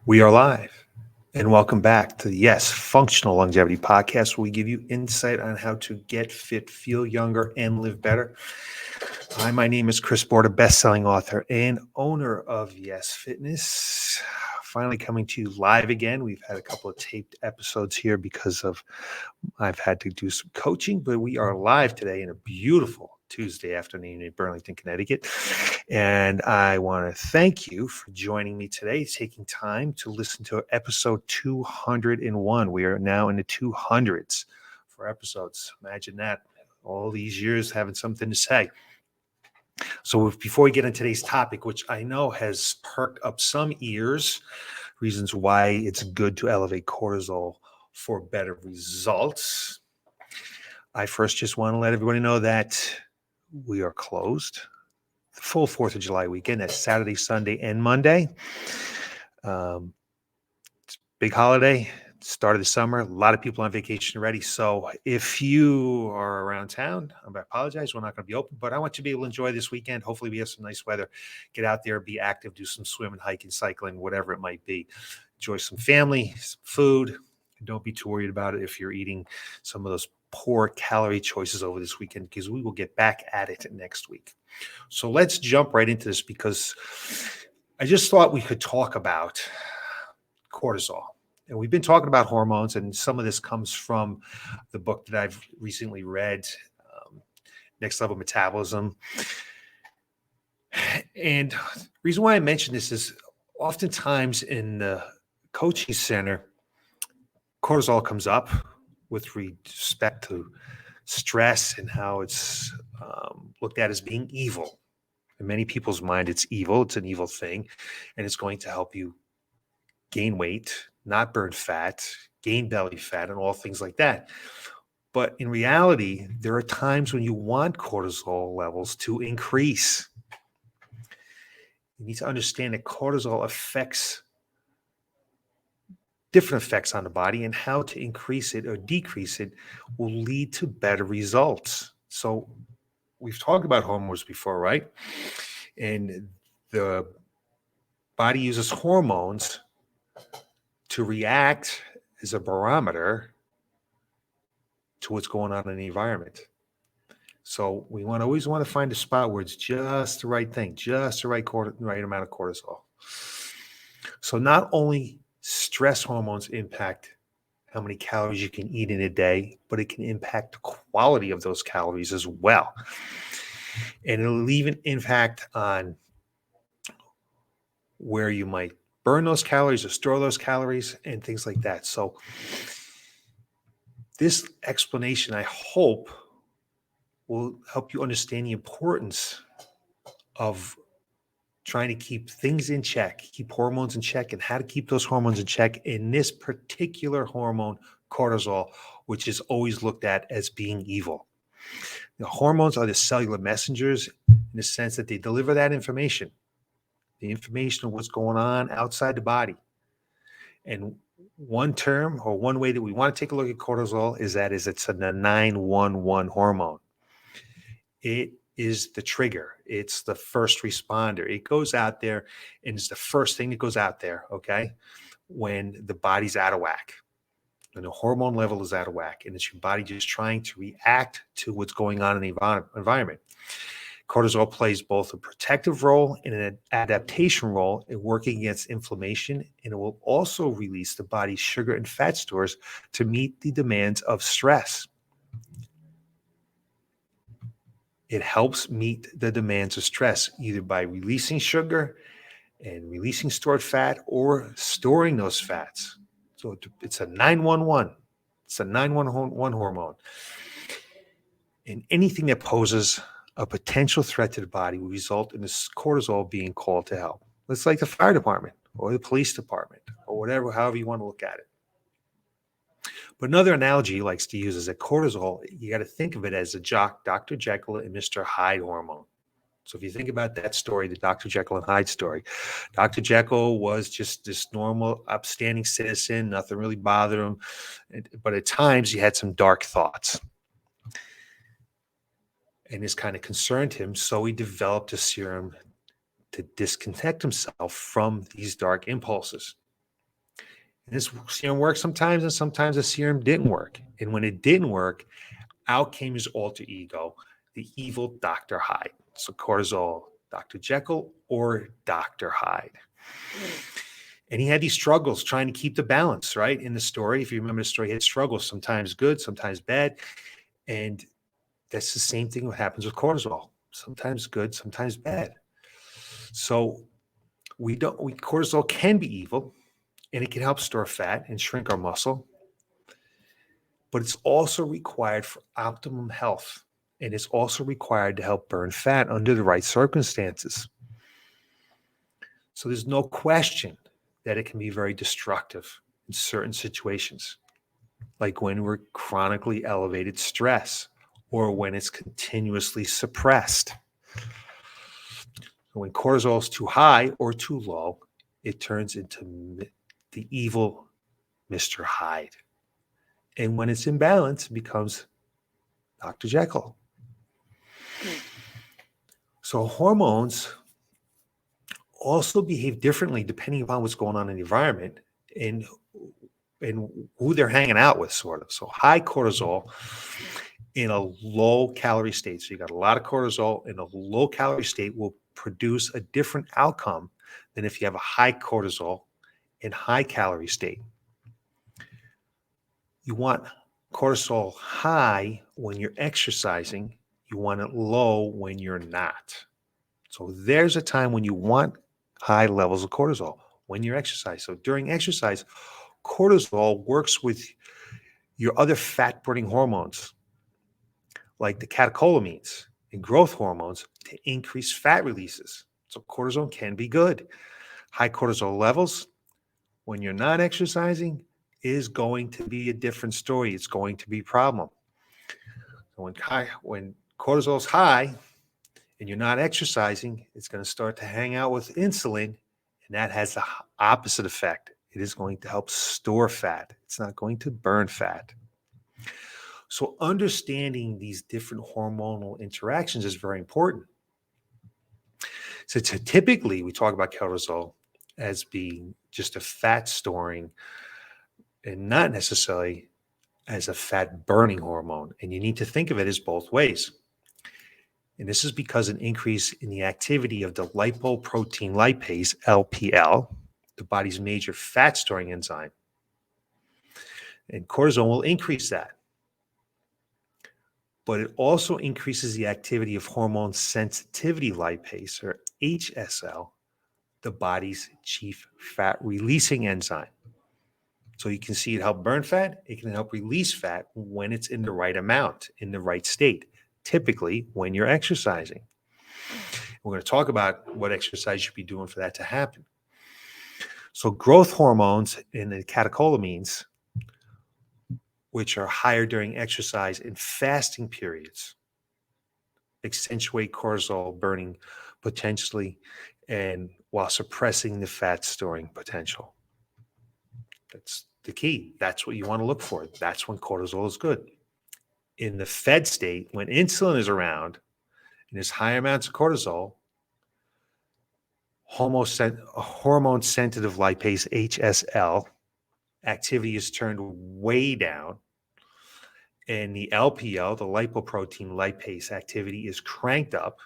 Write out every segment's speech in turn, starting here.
We are live, and welcome back to the Y.E.S Functional Longevity Podcast, where we give you insight on how to get fit, feel younger, and live better. Hi, my name is Chris Borda, best-selling author and owner of Y.E.S Fitness. Finally coming to you live again. We've had a couple of taped episodes here because I've had to do some coaching, but we are live today in a beautiful Tuesday afternoon in Burlington, Connecticut. And I want to thank you for joining me today, taking time to listen to episode 201. We are now in the 200s for episodes. Imagine that, all these years having something to say. So before we get into today's topic, which I know has perked up some ears, reasons why it's good to elevate cortisol for better results, I first just want to let everybody know that we are closed the full 4th of July weekend. That's Saturday, Sunday, and Monday. It's a big holiday, start of the summer. A lot of people on vacation already. So if you are around town, I apologize. We're not going to be open, but I want you to be able to enjoy this weekend. Hopefully we have some nice weather. Get out there, be active, do some swimming, hiking, cycling, whatever it might be. Enjoy some family, some food. Don't be too worried about it if you're eating some of those poor calorie choices over this weekend, because we will get back at it next week. So let's jump right into this, because I just thought we could talk about cortisol. And we've been talking about hormones, and some of this comes from the book that I've recently read, Next Level Metabolism. And the reason why I mention this is oftentimes in the coaching center, cortisol comes up with respect to stress and how it's looked at as being evil. In many people's mind, it's evil. It's an evil thing, and it's going to help you gain weight, not burn fat, gain belly fat, and all things like that. But in reality, there are times when you want cortisol levels to increase. You need to understand that cortisol affects different effects on the body, and how to increase it or decrease it will lead to better results. So we've talked about hormones before, right? And the body uses hormones to react as a barometer to what's going on in the environment. So we always want to find a spot where it's just the right thing, just the right amount of cortisol. So not only stress hormones impact how many calories you can eat in a day, but it can impact the quality of those calories as well. And it'll even impact on where you might burn those calories or store those calories and things like that. So this explanation, I hope, will help you understand the importance of trying to keep things in check, keep hormones in check, and how to keep those hormones in check in this particular hormone, cortisol, which is always looked at as being evil. The hormones are the cellular messengers in the sense that they deliver that information, the information of what's going on outside the body. And one term or one way that we want to take a look at cortisol is it's a 911 hormone. It is the trigger. It's the first responder. It goes out there, and it's the first thing that goes out there, okay, when the body's out of whack, when the hormone level is out of whack, and it's your body just trying to react to what's going on in the environment. Cortisol plays both a protective role and an adaptation role in working against inflammation, and it will also release the body's sugar and fat stores to meet the demands of stress. It helps meet the demands of stress, either by releasing sugar and releasing stored fat, or storing those fats. So it's a 911. It's a 911 hormone. And anything that poses a potential threat to the body will result in this cortisol being called to help. It's like the fire department or the police department or whatever, however you want to look at it. But another analogy he likes to use is that cortisol, you got to think of it as a Dr. Jekyll and Mr. Hyde hormone. So if you think about that story, the Dr. Jekyll and Hyde story, Dr. Jekyll was just this normal, upstanding citizen. Nothing really bothered him. But at times he had some dark thoughts. And this kind of concerned him. So he developed a serum to disconnect himself from these dark impulses. And this serum worked sometimes, and sometimes the serum didn't work. And when it didn't work, out came his alter ego, the evil Dr. Hyde. So cortisol, Dr. Jekyll or Dr. Hyde. And he had these struggles trying to keep the balance, right? In the story, if you remember the story, he had struggles, sometimes good, sometimes bad. And that's the same thing what happens with cortisol. Sometimes good, sometimes bad. So cortisol can be evil, and it can help store fat and shrink our muscle, but it's also required for optimum health. And it's also required to help burn fat under the right circumstances. So there's no question that it can be very destructive in certain situations, like when we're chronically elevated stress or when it's continuously suppressed. When cortisol is too high or too low, it turns into the evil Mr. Hyde. And when it's in balance, it becomes Dr. Jekyll. So hormones also behave differently depending upon what's going on in the environment and who they're hanging out with, sort of. So high cortisol in a low calorie state. So you got a lot of cortisol in a low calorie state will produce a different outcome than if you have a high cortisol in high calorie state. You want cortisol high when you're exercising. You want it low when you're not. So there's a time when you want high levels of cortisol when you're exercising. So during exercise, cortisol works with your other fat burning hormones like the catecholamines and growth hormones to increase fat releases. So cortisol can be good. High cortisol levels when you're not exercising is going to be a different story. It's going to be a problem. So when cortisol is high and you're not exercising, it's going to start to hang out with insulin, and that has the opposite effect. It is going to help store fat. It's not going to burn fat. So understanding these different hormonal interactions is very important. So typically we talk about cortisol as being just a fat storing and not necessarily as a fat burning hormone. And you need to think of it as both ways. And this is because an increase in the activity of the lipoprotein lipase, LPL, the body's major fat storing enzyme. And cortisol will increase that. But it also increases the activity of hormone sensitivity lipase, or HSL, the body's chief fat releasing enzyme. So you can see it help burn fat. It can help release fat when it's in the right amount, in the right state, typically when you're exercising. We're going to talk about what exercise you should be doing for that to happen. So growth hormones and the catecholamines, which are higher during exercise and fasting periods, accentuate cortisol burning potentially and while suppressing the fat storing potential. That's the key. That's what you want to look for. That's when cortisol is good. In the fed state, when insulin is around and there's high amounts of cortisol, hormone sensitive lipase, HSL, activity is turned way down. And the LPL, the lipoprotein lipase activity is cranked up.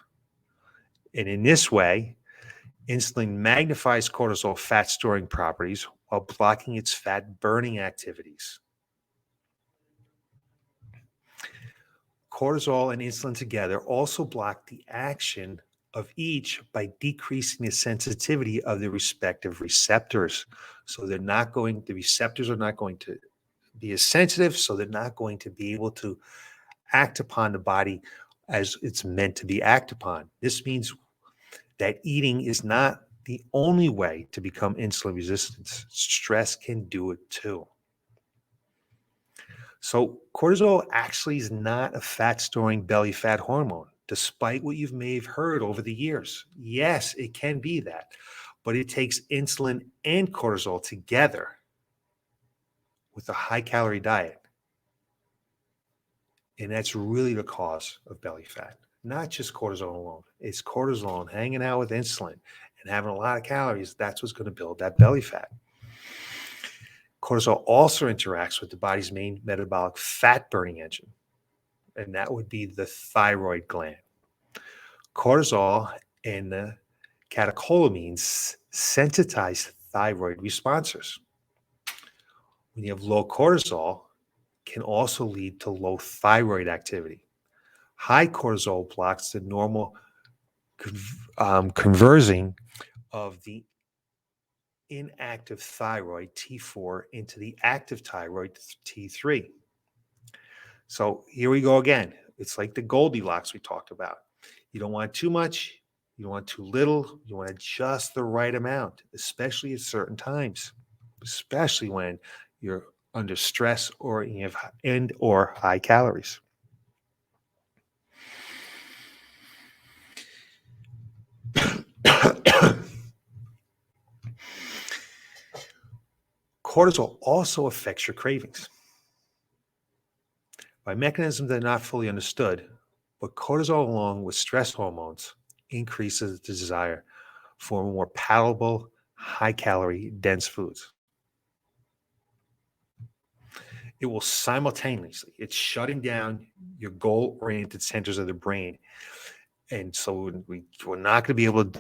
And in this way, insulin magnifies cortisol fat storing properties while blocking its fat burning activities. Cortisol and insulin together also block the action of each by decreasing the sensitivity of the respective receptors. So the receptors are not going to be as sensitive, so they're not going to be able to act upon the body as it's meant to be acted upon. This means that eating is not the only way to become insulin resistant. Stress can do it too. So cortisol actually is not a fat-storing belly fat hormone, despite what you may have heard over the years. Yes, it can be that, but it takes insulin and cortisol together with a high-calorie diet. And that's really the cause of belly fat, not just cortisol alone. It's cortisol hanging out with insulin and having a lot of calories. That's what's going to build that belly fat. Cortisol also interacts with the body's main metabolic fat burning engine, and that would be the thyroid gland. Cortisol and the catecholamines sensitize thyroid responses. When you have low cortisol, can also lead to low thyroid activity. High cortisol blocks the normal conversion of the inactive thyroid T4 into the active thyroid T3. So here we go again. It's like the Goldilocks we talked about. You don't want too much, you don't want too little, you want just the right amount, especially at certain times, especially when you're under stress or you have or high calories. Cortisol also affects your cravings by mechanisms that are not fully understood, but cortisol, along with stress hormones, increases the desire for more palatable, high calorie, dense foods. It will simultaneously, it's shutting down your goal oriented centers of the brain. And so we're not going to be able to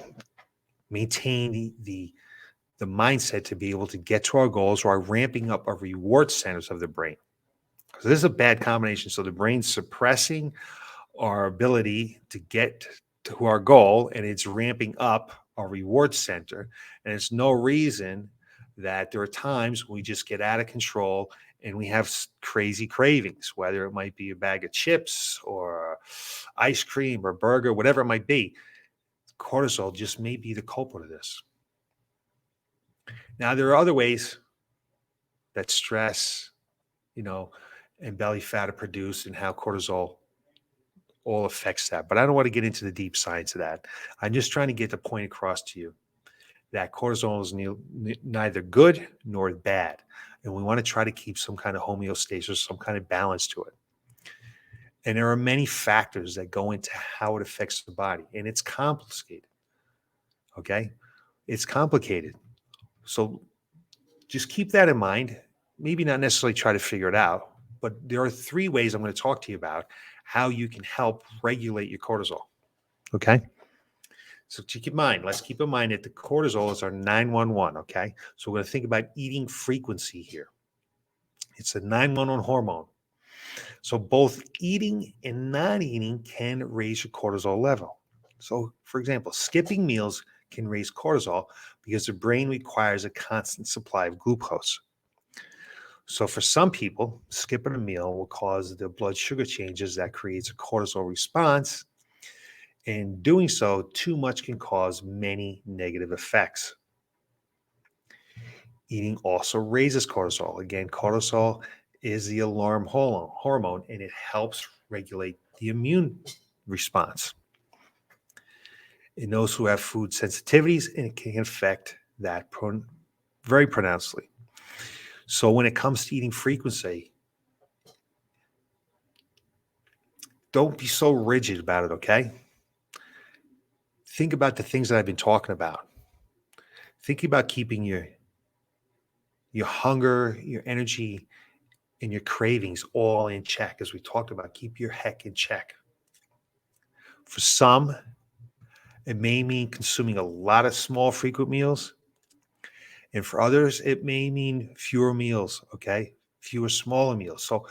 maintain the mindset to be able to get to our goals while ramping up our reward centers of the brain. So this is a bad combination. So the brain's suppressing our ability to get to our goal, and it's ramping up our reward center. And it's no reason that there are times when we just get out of control and we have crazy cravings, whether it might be a bag of chips or ice cream or burger, whatever it might be. Cortisol just may be the culprit of this. Now, there are other ways that stress, and belly fat are produced and how cortisol all affects that. But I don't want to get into the deep science of that. I'm just trying to get the point across to you that cortisol is neither good nor bad. And we want to try to keep some kind of homeostasis, some kind of balance to it. And there are many factors that go into how it affects the body. And it's complicated. Okay? It's complicated. So just keep that in mind. Maybe not necessarily try to figure it out, but there are 3 ways I'm going to talk to you about how you can help regulate your cortisol. Okay? So keep in mind, let's keep in mind that the cortisol is our 911. Okay? So we're going to think about eating frequency here. It's a 911 hormone. So both eating and not eating can raise your cortisol level. So, for example, skipping meals can raise cortisol because the brain requires a constant supply of glucose. So for some people, skipping a meal will cause the blood sugar changes that creates a cortisol response. And doing so too much can cause many negative effects. Eating also raises cortisol. Again, cortisol is the alarm hormone, and it helps regulate the immune response. In those who have food sensitivities, and it can affect that very pronouncedly. So when it comes to eating frequency, don't be so rigid about it, okay? Think about the things that I've been talking about. Think about keeping your hunger, your energy, and your cravings all in check. As we talked about, keep your heck in check. For some, it may mean consuming a lot of small, frequent meals. And for others, it may mean fewer meals, okay? Fewer, smaller meals. So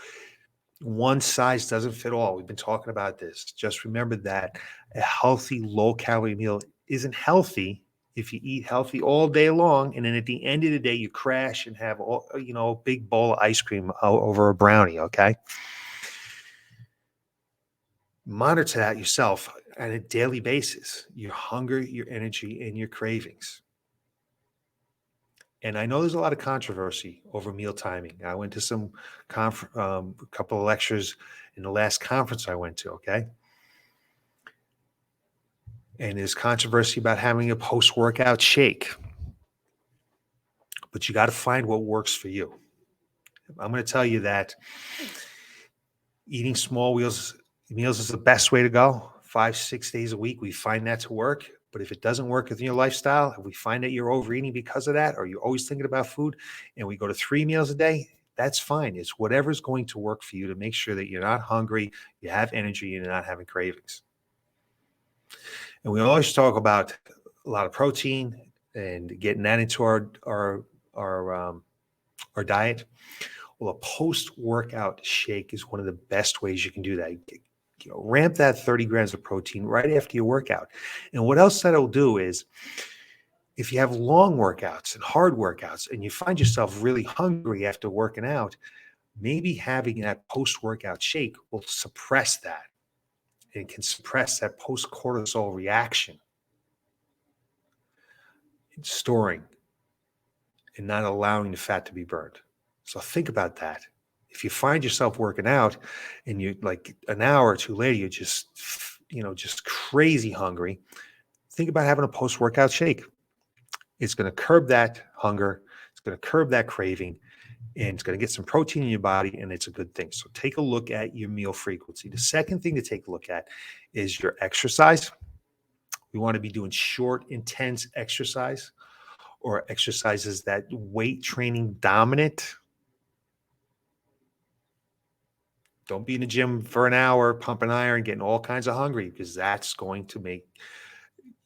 one size doesn't fit all. We've been talking about this. Just remember that a healthy, low-calorie meal isn't healthy if you eat healthy all day long, and then at the end of the day, you crash and have a big bowl of ice cream over a brownie, okay? Monitor that yourself on a daily basis, your hunger, your energy, and your cravings. And I know there's a lot of controversy over meal timing. I went to some couple of lectures in the last conference I went to, okay? And there's controversy about having a post-workout shake. But you got to find what works for you. I'm going to tell you that eating small meals is the best way to go. 5-6 days a week, we find that to work. But if it doesn't work within your lifestyle, if we find that you're overeating because of that, or you're always thinking about food, and we go to 3 meals a day, that's fine. It's whatever's going to work for you to make sure that you're not hungry, you have energy, and you're not having cravings. And we always talk about a lot of protein and getting that into our diet. Well, a post-workout shake is one of the best ways you can do that. Ramp that 30 grams of protein right after your workout. And what else that'll do is, if you have long workouts and hard workouts and you find yourself really hungry after working out, maybe having that post-workout shake will suppress that. It can suppress that post-cortisol reaction, storing and not allowing the fat to be burned. So think about that. If you find yourself working out and you like an hour or two later, you're just crazy hungry, think about having a post-workout shake. It's going to curb that hunger. It's going to curb that craving, and it's going to get some protein in your body, and it's a good thing. So take a look at your meal frequency. The second thing to take a look at is your exercise. We want to be doing short, intense exercise, or exercises that weight training dominant. Don't be in the gym for an hour, pumping iron, getting all kinds of hungry, because that's going to make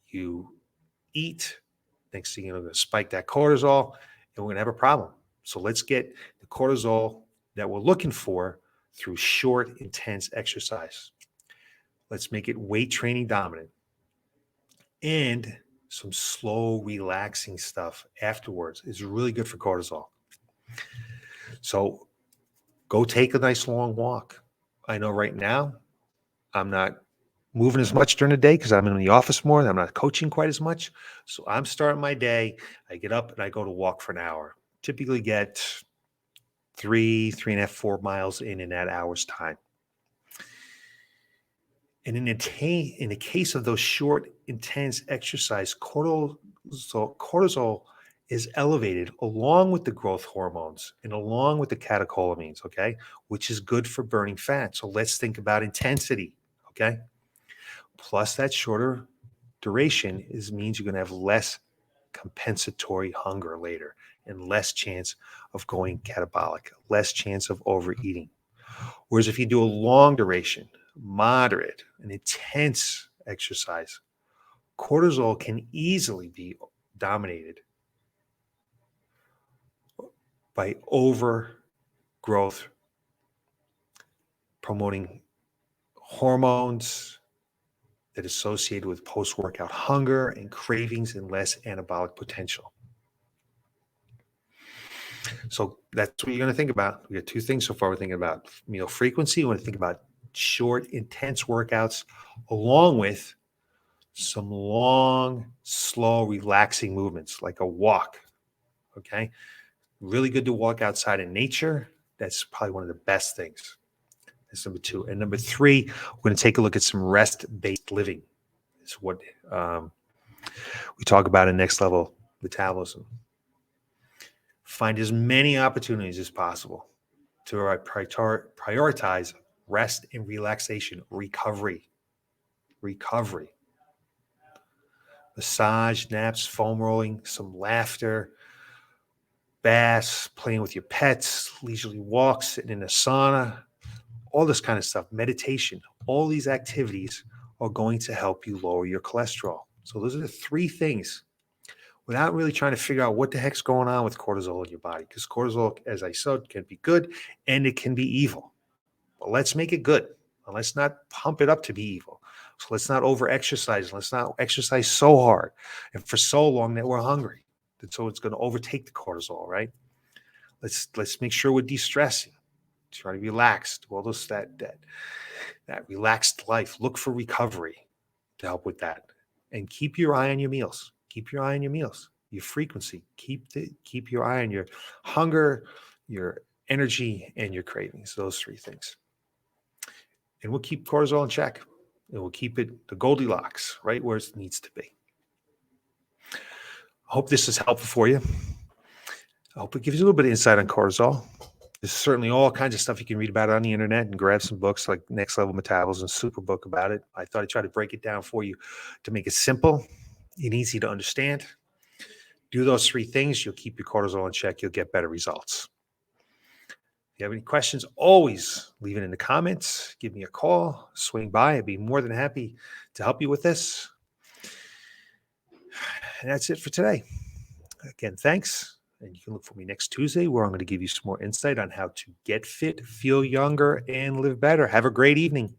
you eat. Next thing you're going to spike that cortisol, and we're going to have a problem. So let's get the cortisol that we're looking for through short, intense exercise. Let's make it weight training dominant, and some slow, relaxing stuff afterwards is really good for cortisol. So go take a nice long walk. I know right now I'm not moving as much during the day because I'm in the office more. I'm not coaching quite as much. So I'm starting my day. I get up and I go to walk for an hour. Typically get 3.5, 4 miles in that hour's time. And in the case of those short, intense exercise, cortisol is elevated along with the growth hormones and along with the catecholamines, okay, which is good for burning fat. So let's think about intensity, okay? Plus that shorter duration means you're going to have less compensatory hunger later and less chance of going catabolic, less chance of overeating. Whereas if you do a long duration, moderate and intense exercise, cortisol can easily be dominated by overgrowth, promoting hormones that associated with post-workout hunger and cravings and less anabolic potential. So that's what you're going to think about. We got two things so far. We're thinking about meal frequency. We want to think about short, intense workouts along with some long, slow, relaxing movements like a walk. Okay. Really good to walk outside in nature. That's probably one of the best things. That's number two. And number three, we're going to take a look at some rest-based living. It's what we talk about in Next Level Metabolism. Find as many opportunities as possible to prioritize rest and relaxation, recovery. Massage, naps, foam rolling, some laughter, baths, playing with your pets, leisurely walks, sitting in a sauna, all this kind of stuff, meditation. All these activities are going to help you lower your cholesterol. So those are the three things without really trying to figure out what the heck's going on with cortisol in your body. Because cortisol, as I said, can be good and it can be evil. But let's make it good. And let's not pump it up to be evil. So let's not over-exercise. Let's not exercise so hard and for so long that we're hungry. And so it's going to overtake the cortisol, right? Let's make sure we're de-stressing. Try to relax. Do all those that relaxed life. Look for recovery to help with that. And keep your eye on your meals. Keep your eye on your meals, your frequency. Keep your eye on your hunger, your energy, and your cravings. Those three things. And we'll keep cortisol in check. And we'll keep it the Goldilocks, right where it needs to be. I hope this is helpful for you. I hope it gives you a little bit of insight on cortisol. There's certainly all kinds of stuff you can read about it on the internet and grab some books like Next Level Metabolism, super book about it. I thought I'd try to break it down for you to make it simple and easy to understand. Do those 3 things, you'll keep your cortisol in check, you'll get better results. If you have any questions, always leave it in the comments. Give me a call, swing by. I'd be more than happy to help you with this. And that's it for today. Again, thanks. And you can look for me next Tuesday, where I'm going to give you some more insight on how to get fit, feel younger, and live better. Have a great evening.